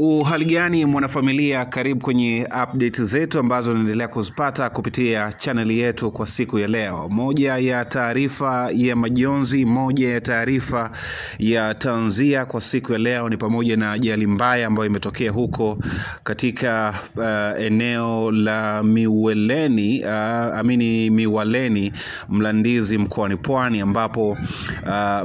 Uhali gani mwanafamilia, karibu kwenye update zetu ambazo unaendelea kuzipata kupitia channel yetu kwa siku ya leo. Moja ya taarifa ya majonzi, moja ya taarifa ya tanzia kwa siku ya leo ni pamoja na ajali mbaya ambayo imetokea huko katika eneo la Miwaleni Mlandizi mkoani Pwani, ambapo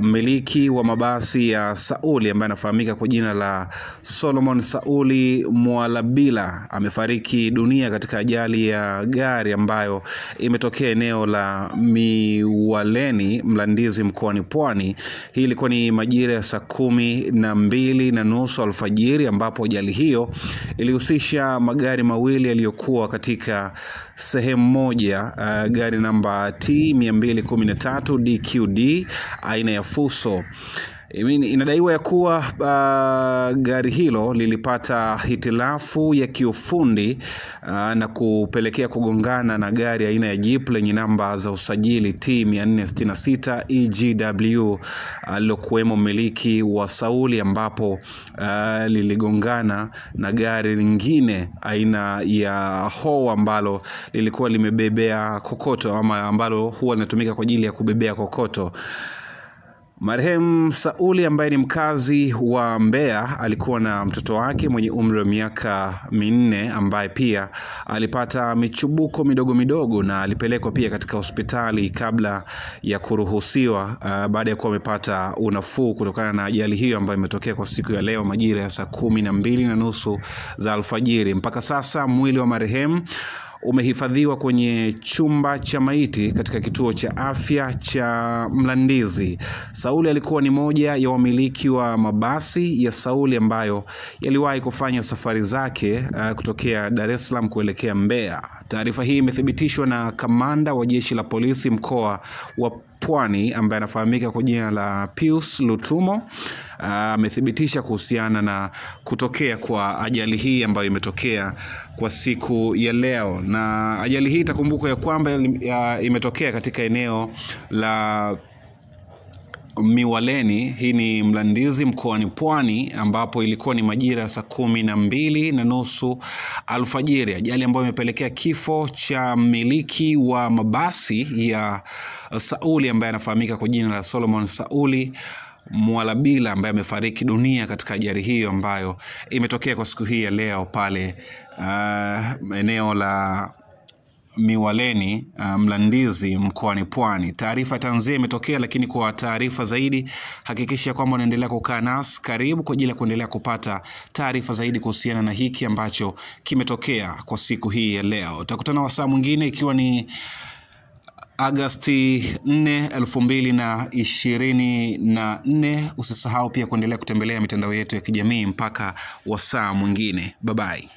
mmiliki wa mabasi ya Sauli ambaye anafahamika kwa jina la Solomon Sauli Mwalabila amefariki dunia katika ajali ya gari ambayo imetokea eneo la Miwaleni Mlandizi mkoani Pwani. Hii ilikuwa ni majira ya saa 12:30 alfajiri, ambapo ajali hiyo ilihusisha magari mawili yaliyokuwa katika sehemu moja. Gari namba T213 DQD aina ya Fuso. Inadaiwa ya kuwa gari hilo lilipata hitilafu ya kiufundi na kupelekea kugongana na gari aina ya Jeep lenye namba za usajili T466 EGW alilokuwemo mmiliki wa Sauli, ambapo liligongana na gari lingine aina ya Ho ambalo lilikuwa limebebea kokoto, ama ambalo huwa linatumika kwa ajili ya kubebea kokoto. Marehemu Sauli ambaye ni mkazi wa Mbeya alikuwa na mtoto wake mwenye umri wa miaka 4 ambaye pia alipata michubuko midogo na alipelekwa pia katika hospitali kabla ya kuruhusiwa baada ya kuwa amepata unafuu kutokana na ajali hiyo ambayo imetokea kwa siku ya leo majira ya saa 12:30 za alfajiri. Mpaka sasa mwili wa marehemu umehifadhiwa kwenye chumba cha maiti katika kituo cha afya cha Mlandizi. Sauli alikuwa ni moja ya wamiliki wa mabasi ya Sauli ambayo yaliwahi kufanya safari zake kutokea Dar es Salaam kuelekea Mbeya. Taarifa hii imethibitishwa na kamanda wa jeshi la polisi mkoa wa Pwani ambaye anafahamika kwa jina la Pius Lutumo. Amethibitisha kuhusiana na kutokea kwa ajali hii ambayo imetokea kwa siku ya leo. Na ajali hii itakumbukwa ya kwamba imetokea katika eneo la Miwaleni, hii ni Mlandizi mkoani Pwani, ambapo ilikuwa ni majira ya saa 12:30 alfajiri. Ajali ambayo imepelekea kifo cha mmiliki wa mabasi ya Sauli ambaye anafahamika kwa jina la Solomon Sauli Mwalabila ambaye amefariki dunia katika ajali hiyo ambayo imetokea kwa siku hii ya leo pale eneo la Miwaleni Mlandizi mkoani Pwani. Taarifa tanzia imetokea, lakini kwa taarifa zaidi hakikisha kwamba unaendelea kukaa nasi karibu kwa ajili ya kuendelea kupata taarifa zaidi kuhusiana na hiki ambacho kimetokea kwa siku hii ya leo. Tutakutana wasaa mwingine ikiwa ni Agosti 4, 2024. Usisahau pia kuendelea kutembelea mitandao yetu ya kijamii mpaka wasaa mwingine. Bye bye.